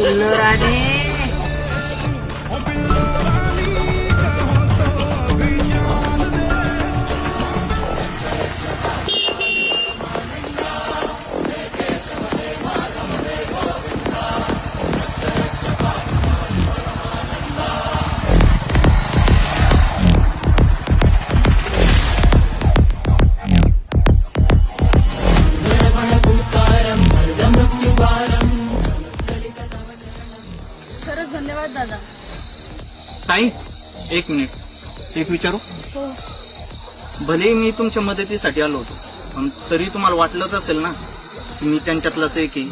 पिल्लू राणी. खरंच धन्यवाद दादा. ताई, एक मिनिट, एक विचारू. हो. भलेही मी तुमच्या मदतीसाठी आलो होतो, पण तरी तुम्हाला वाटलंच असेल ना की मी त्यांच्यातलाच एक आहे.